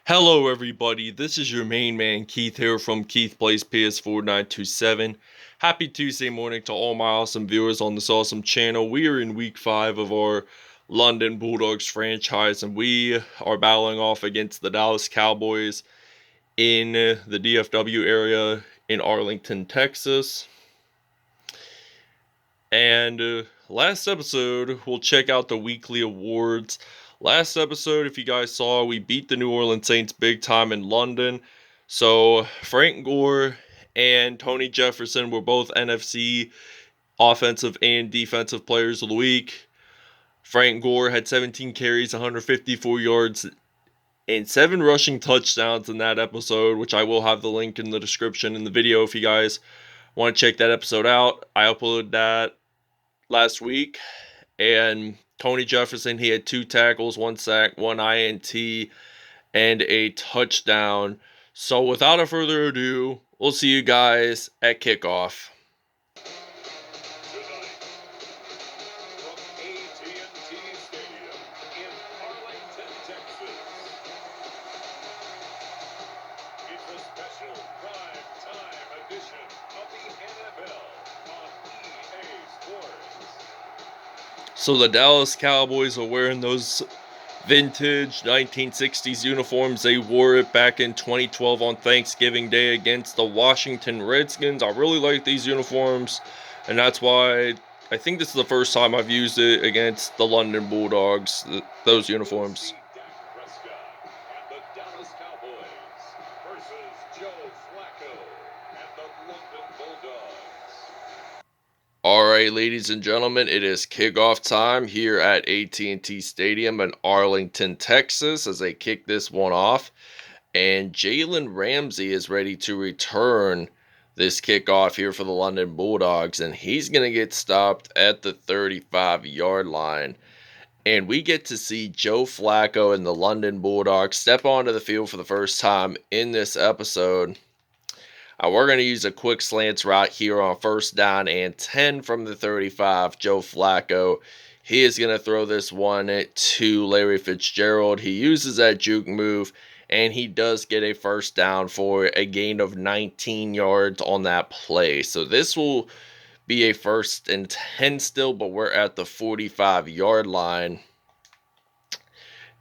Hello everybody, this is your main man Keith here from Keith Plays PS4 927. Happy Tuesday morning to all my awesome viewers on this awesome channel. We are in week 5 of our London Bulldogs franchise and we are battling off against the Dallas Cowboys in the DFW area in Arlington, Texas. And last episode, we'll check out the weekly awards. Last episode, if you guys saw, we beat the New Orleans Saints big time in London. So Frank Gore and Tony Jefferson were both NFC offensive and defensive players of the week. Frank Gore had 17 carries, 154 yards, and 7 rushing touchdowns in that episode, which I will have the link in the description in the video if you guys want to check that episode out. I uploaded that last week. And Tony Jefferson, he had 2 tackles, 1 sack, 1 INT, and a touchdown. So without further ado, we'll see you guys at kickoff. Tonight, from AT&T Stadium in Arlington, Texas, it's a special prime time edition of the NFL on EA Sports. So the Dallas Cowboys are wearing those vintage 1960s uniforms. They wore it back in 2012 on Thanksgiving Day against the Washington Redskins. I really like these uniforms, and that's why I think this is the first time I've used it against the London Bulldogs, those uniforms. Dak Prescott and the Dallas Cowboys versus Joe Flacco and the London Bulldogs. Alright, ladies and gentlemen, it is kickoff time here at AT&T Stadium in Arlington, Texas, as they kick this one off. And Jalen Ramsey is ready to return this kickoff here for the London Bulldogs, and he's going to get stopped at the 35-yard line. And we get to see Joe Flacco and the London Bulldogs step onto the field for the first time in this episode. We're going to use a quick slants route here on 1st down and 10 from the 35. Joe Flacco, he is going to throw this one to Larry Fitzgerald. He uses that juke move, and he does get a 1st down for a gain of 19 yards on that play. So this will be a 1st and 10 still, but we're at the 45-yard line.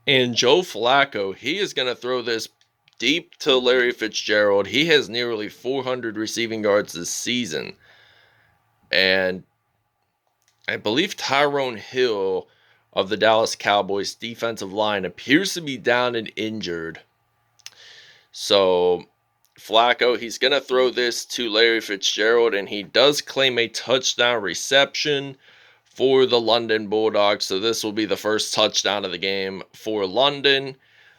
And Joe Flacco, he is going to throw this deep to Larry Fitzgerald. He has nearly 400 receiving yards this season. And I believe Tyrone Hill of the Dallas Cowboys defensive line appears to be down and injured. So Flacco, he's going to throw this to Larry Fitzgerald, and he does claim a touchdown reception for the London Bulldogs. So this will be the first touchdown of the game for London.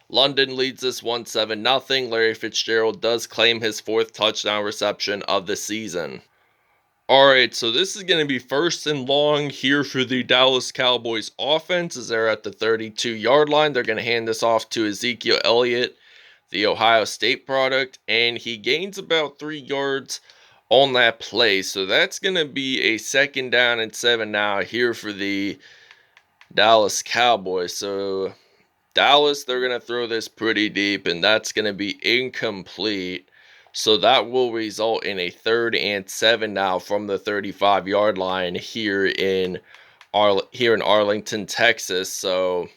London leads this 1-7-0. Larry Fitzgerald does claim his 4th touchdown reception of the season. Alright, so this is going to be 1st and long here for the Dallas Cowboys offense as they're at the 32-yard line. They're going to hand this off to Ezekiel Elliott, the Ohio State product, and he gains about 3 yards on that play. So that's going to be a 2nd down and 7 now here for the Dallas Cowboys. So Dallas, they're going to throw this pretty deep, and that's going to be incomplete. So that will result in a 3rd and 7 now from the 35-yard line here in Arlington, Texas. So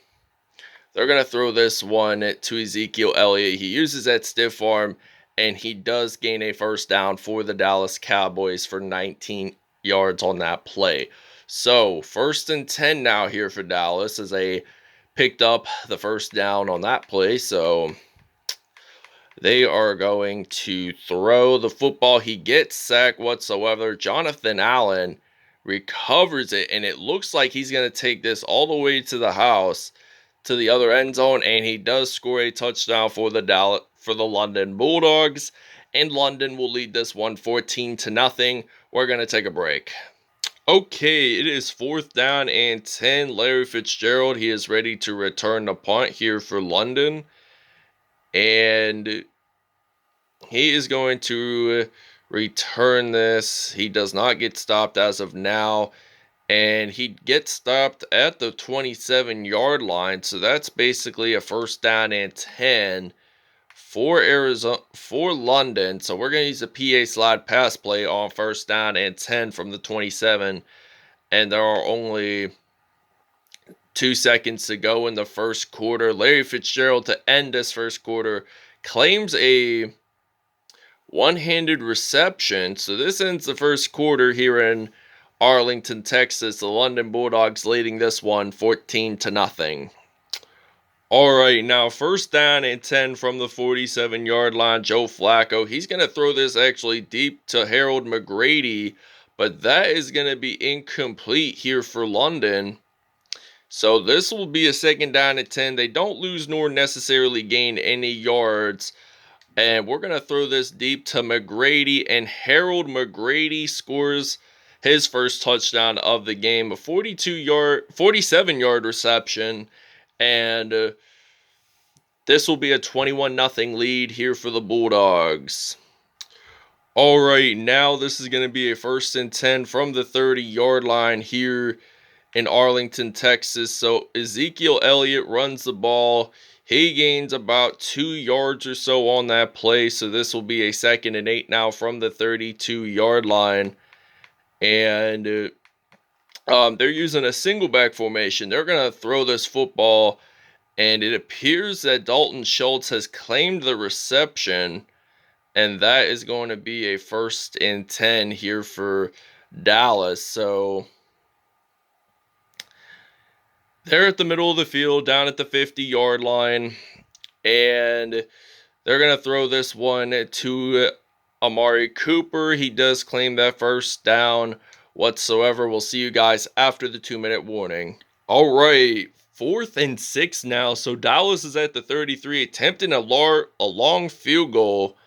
they're going to throw this one to Ezekiel Elliott. He uses that stiff arm, and he does gain a 1st down for the Dallas Cowboys for 19 yards on that play. So 1st and 10 now here for Dallas as they picked up the 1st down on that play. So they are going to throw the football. He gets sacked whatsoever. Jonathan Allen recovers it, and it looks like he's going to take this all the way to the house, to the other end zone, and he does score a touchdown for the London Bulldogs, and London will lead this one 14-0. We're going to take a break. Okay, it is 4th down and 10. Larry Fitzgerald, he is ready to return the punt here for London. And he is going to return this. He does not get stopped as of now. And he gets stopped at the 27-yard line. So that's basically a 1st down and 10 for London. So we're going to use a PA slide pass play on first down and 10 from the 27. And there are only 2 seconds to go in the first quarter. Larry Fitzgerald, to end this first quarter, claims a one-handed reception. So this ends the first quarter here in Arlington, Texas. The London Bulldogs leading this one 14-0. All right, now first down and 10 from the 47-yard line. Joe Flacco, he's going to throw this actually deep to Harold McGrady, but that is going to be incomplete here for London. So this will be a second down and 10. They don't lose nor necessarily gain any yards. And we're going to throw this deep to McGrady, and Harold McGrady scores his first touchdown of the game, a 47-yard reception, and this will be a 21-0 lead here for the Bulldogs. All right, now this is going to be a first and 10 from the 30-yard line here in Arlington, Texas. So Ezekiel Elliott runs the ball. He gains about 2 yards or so on that play. So this will be a second and 8 now from the 32-yard line. And they're using a single back formation. They're going to throw this football. And it appears that Dalton Schultz has claimed the reception. And that is going to be a first and 10 here for Dallas. So they're at the middle of the field, down at the 50-yard line, and they're going to throw this one to Amari Cooper. He does claim that first down whatsoever. We'll see you guys after the 2-minute warning. All right, 4th and 6 now. So Dallas is at the 33, attempting a long field goal,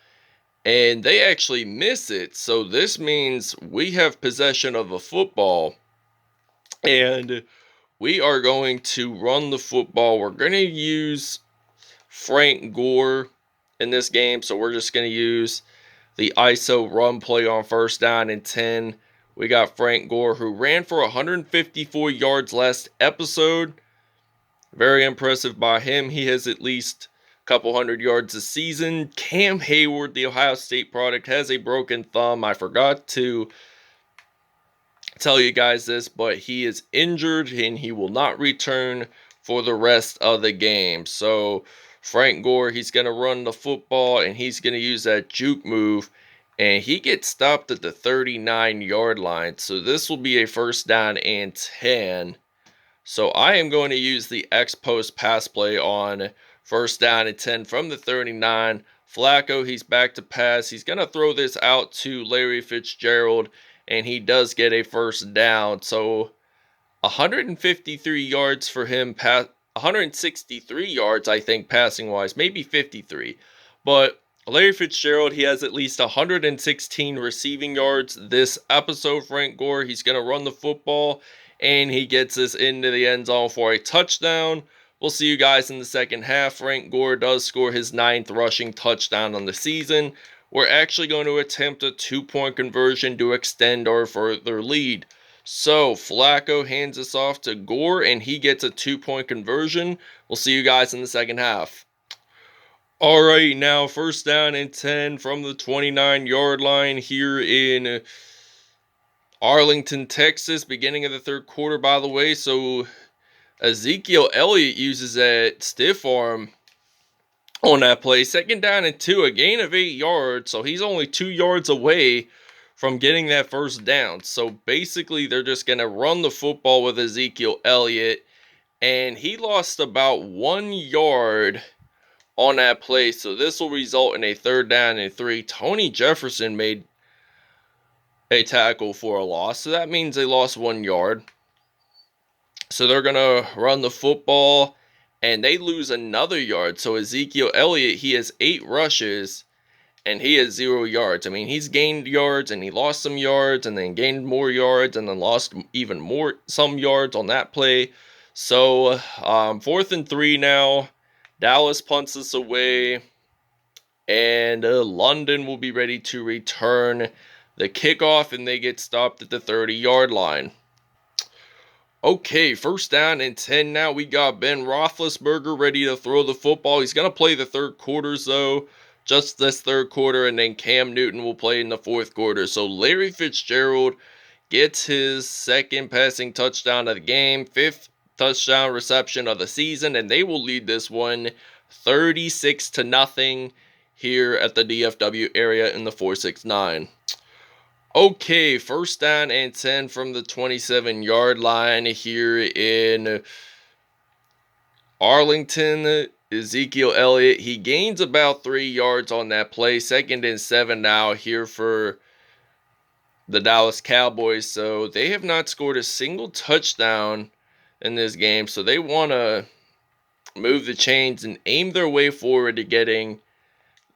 and they actually miss it. So this means we have possession of the football, and we are going to run the football. We're going to use Frank Gore in this game. So we're just going to use the ISO run play on first down and 10. We got Frank Gore, who ran for 154 yards last episode. Very impressive by him. He has at least a couple hundred yards a season. Cam Hayward, the Ohio State product, has a broken thumb. I forgot to tell you guys this, but he is injured and he will not return for the rest of the game. So Frank Gore, he's going to run the football and he's going to use that juke move, and he gets stopped at the 39-yard line. So this will be a first down and 10. So I am going to use the X post pass play on first down and 10 from the 39. Flacco, he's back to pass. He's going to throw this out to Larry Fitzgerald, and he does get a first down. So 153 yards for him, 163 yards, I think, passing-wise, maybe 53. But Larry Fitzgerald, he has at least 116 receiving yards this episode. Frank Gore, he's going to run the football, and he gets us into the end zone for a touchdown. We'll see you guys in the second half. Frank Gore does score his 9th rushing touchdown on the season. We're actually going to attempt a 2-point conversion to extend our further lead. So Flacco hands us off to Gore, and he gets a 2-point conversion. We'll see you guys in the second half. All right, now first down and 10 from the 29-yard line here in Arlington, Texas, beginning of the third quarter, by the way. So Ezekiel Elliott uses that stiff arm on that play. Second down and 2, a gain of 8 yards. So he's only 2 yards away from getting that first down. So basically, they're just going to run the football with Ezekiel Elliott. And he lost about 1 yard on that play. So this will result in a third down and 3. Tony Jefferson made a tackle for a loss. So that means they lost 1 yard. So they're going to run the football, and they lose another yard. So Ezekiel Elliott, he has 8 rushes, and he has 0 yards. I mean, he's gained yards, and he lost some yards, and then gained more yards, and then lost even more, some yards on that play. So 4th and 3 now. Dallas punts us away, and London will be ready to return the kickoff, and they get stopped at the 30-yard line. Okay, first down and 10 now. We got Ben Roethlisberger ready to throw the football. He's going to play the third quarters, though, just this third quarter, and then Cam Newton will play in the fourth quarter. So Larry Fitzgerald gets his second passing touchdown of the game, fifth touchdown reception of the season, and they will lead this one 36-0 here at the DFW area in the 469. Okay, first down and 10 from the 27-yard line here in Arlington. Ezekiel Elliott, he gains about 3 yards on that play. Second and 7 now here for the Dallas Cowboys. So they have not scored a single touchdown in this game. So they want to move the chains and aim their way forward to getting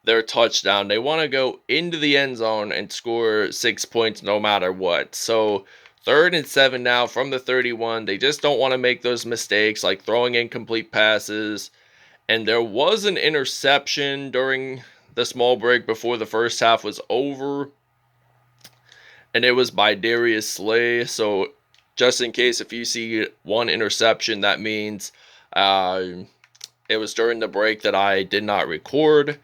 their touchdown. They want to go into the end zone and score 6 points no matter what. So third and 7 now from the 31. They just don't want to make those mistakes like throwing incomplete passes. And there was an interception during the small break before the first half was over. And it was by Darius Slay. So just in case if you see one interception, that means it was during the break that I did not record.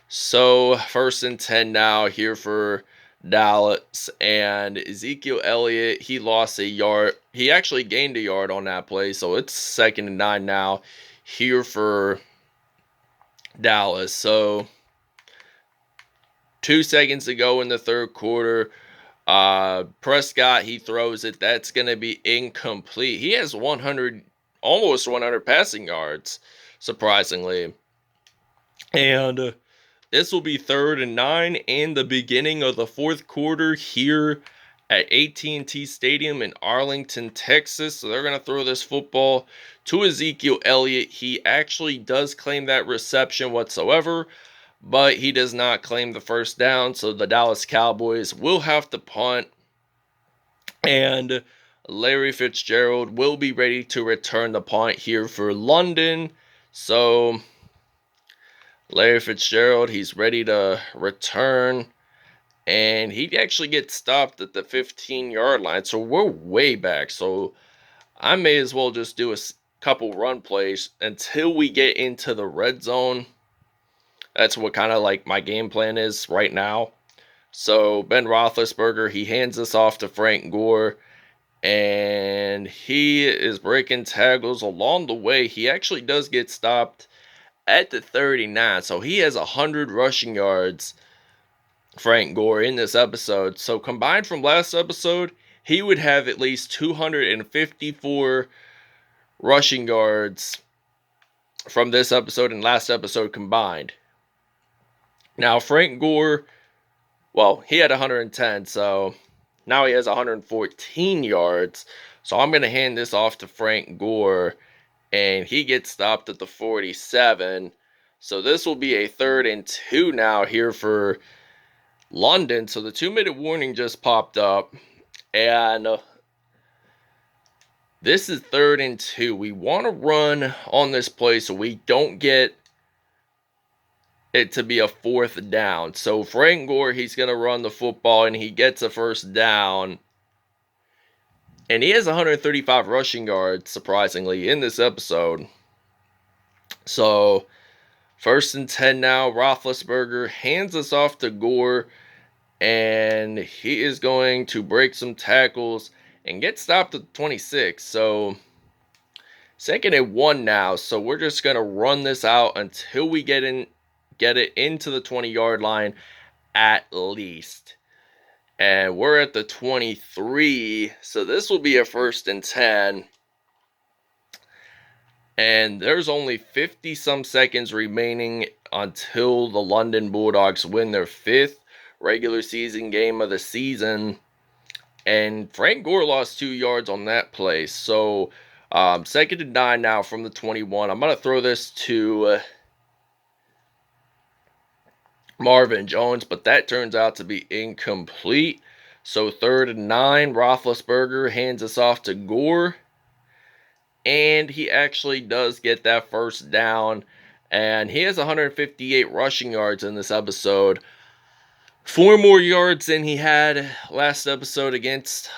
So, first and 10 now here for Dallas, and Ezekiel Elliott, he lost a yard. He actually gained a yard on that play, so it's second and 9 now here for Dallas. So, 2 seconds to go in the third quarter. Prescott, he throws it. That's going to be incomplete. He has almost 100 passing yards, surprisingly. And this will be third and 9 and the beginning of the fourth quarter here at AT&T Stadium in Arlington, Texas. So they're going to throw this football to Ezekiel Elliott. He actually does claim that reception whatsoever, but he does not claim the first down. So the Dallas Cowboys will have to punt, and Larry Fitzgerald will be ready to return the punt here for London. So Larry Fitzgerald, he's ready to return, and he actually gets stopped at the 15-yard line. So we're way back. So I may as well just do a couple run plays until we get into the red zone. That's what kind of like my game plan is right now. So Ben Roethlisberger, he hands this off to Frank Gore, and he is breaking tackles along the way. He actually does get stopped at the 39. So he has 100 rushing yards, Frank Gore, in this episode. So combined from last episode, he would have at least 254 rushing yards from this episode and last episode combined. Now, Frank Gore, well, he had 110, so now he has 114 yards. So I'm going to hand this off to Frank Gore, and he gets stopped at the 47. So this will be a third and 2 now here for London. So the 2-minute warning just popped up, and this is third and 2. We want to run on this play so we don't get it to be a fourth down. So Frank Gore, he's going to run the football, and he gets a first down. And he has 135 rushing yards, surprisingly, in this episode. So, first and 10 now. Roethlisberger hands us off to Gore, and he is going to break some tackles and get stopped at 26. So, second and 1 now. So, we're just going to run this out until we get it into the 20-yard line at least. And we're at the 23, so this will be a first and 10. And there's only 50-some seconds remaining until the London Bulldogs win their 5th regular season game of the season. And Frank Gore lost 2 yards on that play. So, second and 9 now from the 21. I'm going to throw this to Marvin Jones, but that turns out to be incomplete. So third and 9, Roethlisberger hands us off to Gore, and he actually does get that first down, and he has 158 rushing yards in this episode, 4 more yards than he had last episode against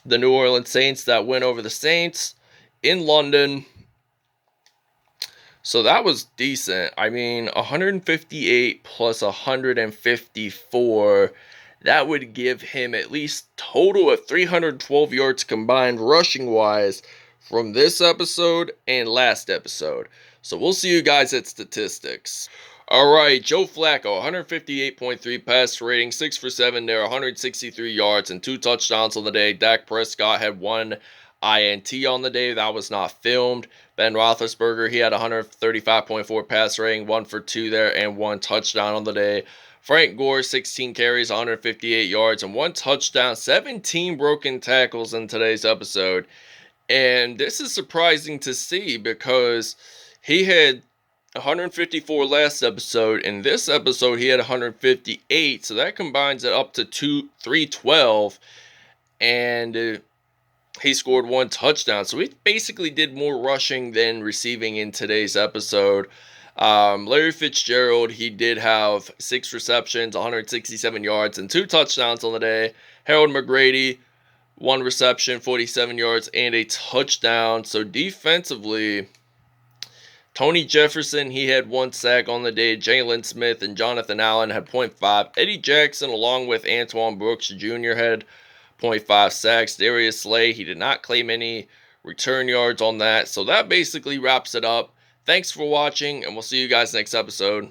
the New Orleans Saints that win over the Saints in London. So that was decent. I mean, 158 plus 154, that would give him at least total of 312 yards combined rushing wise from this episode and last episode. So we'll see you guys at statistics. All right, Joe Flacco, 158.3 pass rating, 6 for 7 there, 163 yards and 2 touchdowns on the day. Dak Prescott had 1 INT on the day. That was not filmed. Ben Roethlisberger, he had 135.4 pass rating, 1 for 2 there, and 1 touchdown on the day. Frank Gore, 16 carries, 158 yards, and 1 touchdown, 17 broken tackles in today's episode. And this is surprising to see because he had 154 last episode. In this episode, he had 158, so that combines it up to 312, and he scored 1 touchdown. So he basically did more rushing than receiving in today's episode. Larry Fitzgerald, he did have 6 receptions, 167 yards, and 2 touchdowns on the day. Harold McGrady, 1 reception, 47 yards, and a touchdown. So defensively, Tony Jefferson, he had 1 sack on the day. Jalen Smith and Jonathan Allen had 0.5. Eddie Jackson, along with Antoine Brooks Jr., had 0.5 sacks. Darius Slay, he did not claim any return yards on that. So that basically wraps it up. Thanks for watching, and we'll see you guys next episode.